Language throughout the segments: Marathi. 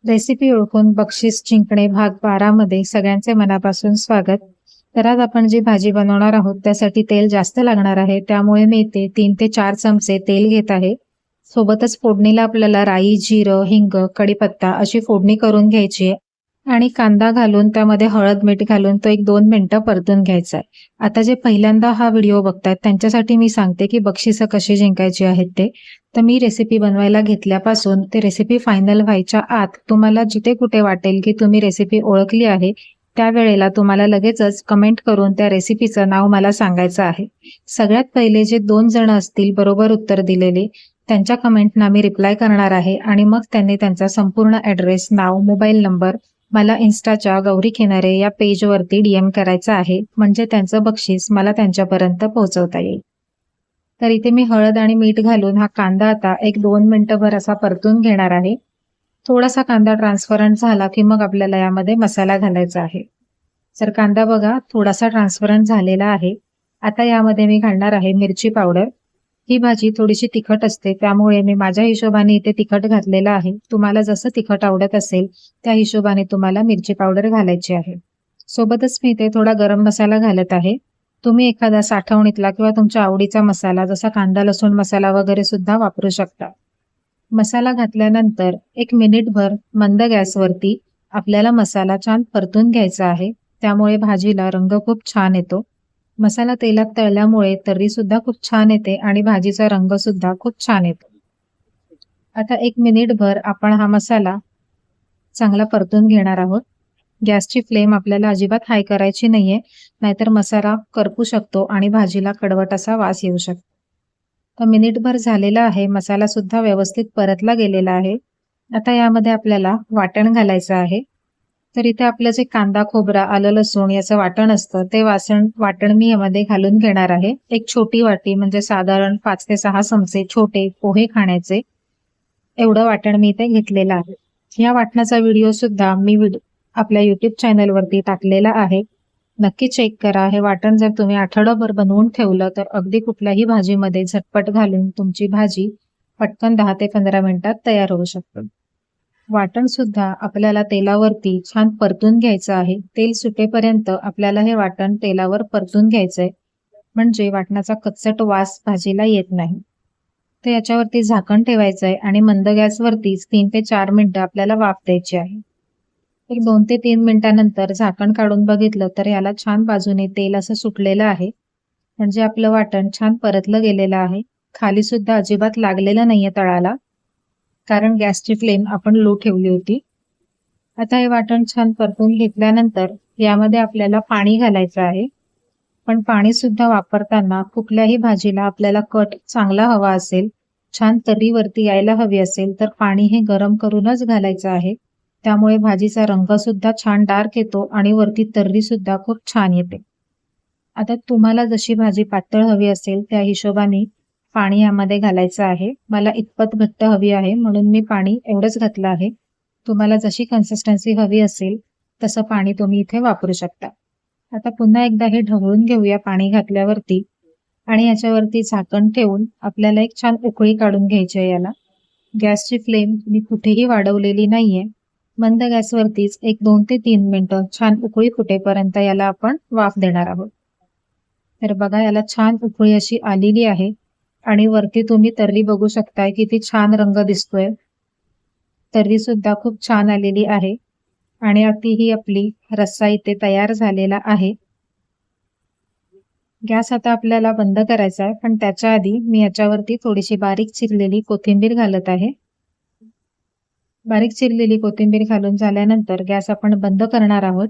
रेसिपी ओळखून बक्षीस जिंकणे भाग 12 मध्ये सगळ्यांचे मनापासून स्वागत. तर आज आपण जी भाजी बनवणार आहोत त्यासाठी तेल जास्त लागणार आहे, त्यामुळे मी इथे 3 ते 4 चमचे तेल घेत आहे. सोबतच फोडणीला आपल्याला राई, जिरं, हिंग, कढीपत्ता अशी फोडणी करून घ्यायची आहे आणि कांदा घालून त्यामध्ये हळद, मीठ घालून तो 1-2 मिनिटं परतून घ्यायचा आहे. आता जे पहिल्यांदा हा व्हिडिओ बघतायत त्यांच्यासाठी मी सांगते की बक्षिसं कशी जिंकायची आहेत ते. तर मी रेसिपी बनवायला घेतल्यापासून ते रेसिपी फायनल व्हायच्या आत तुम्हाला जिथे कुठे वाटेल की तुम्ही रेसिपी ओळखली आहे, त्यावेळेला तुम्हाला लगेचच कमेंट करून त्या रेसिपीचं नाव मला सांगायचं आहे. सगळ्यात पहिले जे 2 जण असतील बरोबर उत्तर दिलेले, त्यांच्या कमेंटना मी रिप्लाय करणार आहे आणि मग त्यांनी त्यांचा संपूर्ण ॲड्रेस, नाव, मोबाईल नंबर मला इन्स्टाच्या गौरी खिनारे या पेजवरती DM करायचं आहे, म्हणजे त्यांचं बक्षीस मला त्यांच्यापर्यंत पोहोचवता येईल. तर इथे मी हळद आणि मीठ घालून हा कांदा आता 1-2 मिनिटंभर असा परतून घेणार आहे. थोडासा कांदा ट्रान्सपरंट झाला की मग आपल्याला यामध्ये मसाला घालायचा आहे. तर कांदा बघा थोडासा ट्रान्सपरंट झालेला आहे. आता यामध्ये मी घालणार आहे मिरची पावडर. ही भाजी थोडीशी तिखट असते, त्यामुळे मी माझ्या हिशोबाने इथे तिखट घातलेलं आहे. तुम्हाला जसं तिखट आवडत असेल त्या हिशोबाने तुम्हाला मिरची पावडर घालायची आहे. सोबतच मी इथे थोडा गरम मसाला घालत आहे. तुम्ही एखादा साठवणीतला किंवा तुमच्या आवडीचा मसाला जसा कांदा लसूण मसाला वगैरे सुद्धा वापरू शकता. मसाला घातल्यानंतर 1 मिनिटभर मंद गॅसवरती आपल्याला मसाला छान परतून घ्यायचा आहे. त्यामुळे भाजीला रंग खूप छान येतो. मसाला तेलात तळल्यामुळे तर्री सुद्धा खूप छान येते आणि भाजीचा रंग सुद्धा खूप छान येतो. आता 1 मिनिटभर आपण हा मसाला चांगला परतून घेणार आहोत. गॅसची फ्लेम आपल्याला अजिबात हाय करायची नाहीये, नाहीतर मसाला करपू शकतो आणि भाजीला कडवट असा वास येऊ शकतो. तर मिनिटभर झालेला आहे, मसाला सुद्धा व्यवस्थित परतला गेलेला आहे. आता यामध्ये आपल्याला वाटण घालायचं आहे. तर इथे आपलं जे कांदा, खोबरा, आलं, लसूण याचं वाटण असतं ते वाटण मी यामध्ये घालून घेणार आहे. एक छोटी वाटी म्हणजे साधारण 5 ते 6 चमचे छोटे पोहे खाण्याचे एवढं वाटण मी इथे घेतलेलं आहे. या वाटणाचा व्हिडिओ सुद्धा मी आपल्या YouTube चॅनलवरती टाकलेला आहे. नक्की चेक करा. हे वाटण जर तुम्ही आठवडाभर बनवून ठेवलं तर अगदी कुठल्याही भाजीमध्ये झटपट घालून तुमची भाजी पटकन 10 ते 15 मिनिटात तयार होऊ शकते. वाटण सुद्धा आपल्याला तेलावरती छान परतून घ्यायचं आहे. तेल सुटेपर्यंत आपल्याला हे वाटण तेलावर परतून घ्यायचंय, म्हणजे वाटणाचा कचट वास भाजीला येत नाही. तर याच्यावरती झाकण ठेवायचंय आणि मंद गॅसवरतीच 3 ते 4 मिनिटं आपल्याला वाफ द्यायची आहे. एक 2 ते 3 मिनिटानंतर झाकण काढून बघितलं तर याला छान बाजूने तेल असं सुटलेलं आहे, म्हणजे आपलं वाटण छान परतलं गेलेलं आहे. खाली सुद्धा अजिबात लागलेलं नाहीये तळाला, कारण गॅसची फ्लेम आपण लो ठेवली होती. आता हे वाटण छान परतून घेतल्यानंतर यामध्ये आपल्याला पाणी घालायचं आहे. पण पाणी सुद्धा वापरताना कुठल्याही भाजीला आपल्याला कट चांगला हवा असेल, छान तर्रीवरती यायला हवी असेल तर पाणी हे गरम करूनच घालायचं आहे. त्यामुळे भाजीचा रंग सुद्धा छान डार्क येतो आणि वरती तर्री सुद्धा खूप छान येते. आता तुम्हाला जशी भाजी पातळ हवी असेल त्या हिशोबाने पाणी यामध्ये घालायचं आहे. मला इतपत घट्ट हवी आहे म्हणून मी पाणी एवढंच घातलं आहे. तुम्हाला जशी कन्सिस्टन्सी हवी असेल तसं पाणी तुम्ही इथे वापरू शकता. आता पुन्हा एकदा हे ढवळून घेऊया पाणी घातल्यावरती आणि याच्यावरती झाकण ठेवून आपल्याला एक छान उकळी काढून घ्यायची आहे याला. गॅसची फ्लेम मी कुठेही वाढवलेली नाहीये. मंद गॅसवरतीच एक 2 ते 3 मिनिटं छान उकळी फुटेपर्यंत याला आपण वाफ देणार आहोत. तर बघा याला छान उकळी अशी आलेली आहे आणि वरती तुम्ही तर्री बघू शकताय किती छान रंग दिसतोय. तर्री सुद्धा खूप छान आलेली आहे आणि अगदी ही आपली रस्सा इथे तयार झालेला आहे. गॅस आता आपल्याला बंद करायचा आहे, पण त्याच्या आधी मी याच्यावरती थोडीशी बारीक चिरलेली कोथिंबीर घालत आहे. बारीक चिरलेली कोथिंबीर घालून झाल्यानंतर गॅस आपण बंद करणार आहोत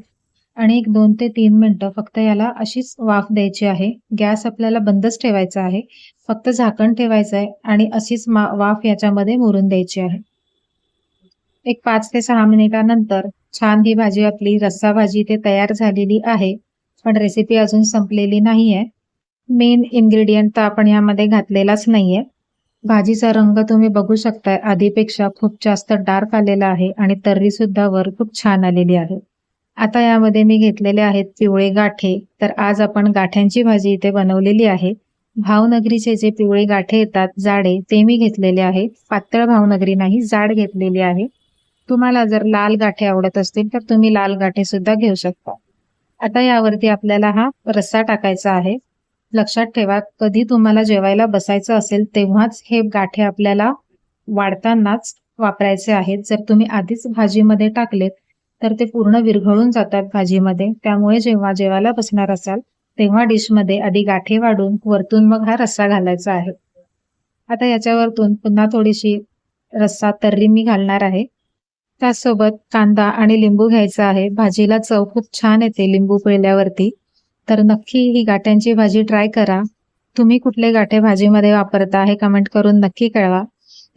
आणि एक 2 ते 3 मिनिटं फक्त याला अशीच वाफ द्यायची आहे. गॅस आपल्याला बंदच ठेवायचा आहे. फक्त झाकण ठेवायचं आहे आणि अशीच वाफ याच्यामध्ये मुरून द्यायची आहे. एक 5 ते 6 मिनिटानंतर छान ही भाजी आपली रस्सा भाजी इथे तयार झालेली आहे. पण रेसिपी अजून संपलेली नाहीये. मेन इन्ग्रेडियंट तर आपण यामध्ये घातलेलाच नाहीये. भाजीचा रंग तुम्ही बघू शकताय आधीपेक्षा खूप जास्त डार्क आलेला आहे आणि तर्री सुद्धा वर खूप छान आलेली आहे. आता यामध्ये मी घेतलेले आहेत पिवळे गाठे. तर आज आपण गाठ्यांची भाजी इथे बनवलेली आहे. भावनगरीचे जे पिवळे गाठे येतात जाडे ते मी घेतलेले आहेत. पातळ भावनगरी नाही, जाड घेतलेली आहे. तुम्हाला जर लाल गाठे आवडत असतील तर तुम्ही लाल गाठे सुद्धा घेऊ शकता. आता यावरती आपल्याला हा रस्सा टाकायचा आहे. लक्षात ठेवा, कधी तुम्हाला जेवायला बसायचं असेल तेव्हाच हे गाठे आपल्याला वाढतानाच वापरायचे आहेत. जर तुम्ही आधीच भाजीमध्ये टाकलेत तर ते पूर्ण विरघळून जातात भाजीमध्ये. त्यामुळे जेव्हा जेवायला बसणार असाल तेव्हा डिशमध्ये आधी गाठे वाढून वरतून मग हा रस्सा घालायचा आहे. आता याच्यावरतून पुन्हा थोडीशी रस्सा तर्री मी घालणार आहे. त्यासोबत कांदा आणि लिंबू घ्यायचा आहे. भाजीला चव खूप छान येते लिंबू पिळल्यावरती. तर नक्की ही गाठ्यांची भाजी ट्राय करा. तुम्ही कुठले गाठे भाजीमध्ये वापरता हे कमेंट करून नक्की कळवा.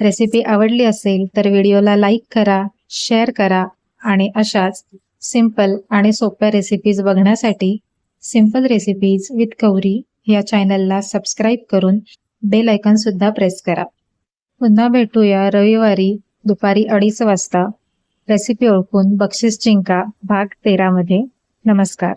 रेसिपी आवडली असेल तर व्हिडिओला लाईक करा, शेअर करा आणि अशाच सिंपल आणि सोप्या रेसिपीज बघण्यासाठी सिंपल रेसिपीज विथ गौरी या चॅनलला सबस्क्राईब करून बेल आयकॉन सुद्धा प्रेस करा. पुन्हा भेटूया रविवारी दुपारी 2:30 वाजता रेसिपी ओळखून बक्षीस जिंका भाग 13 मध्ये. नमस्कार.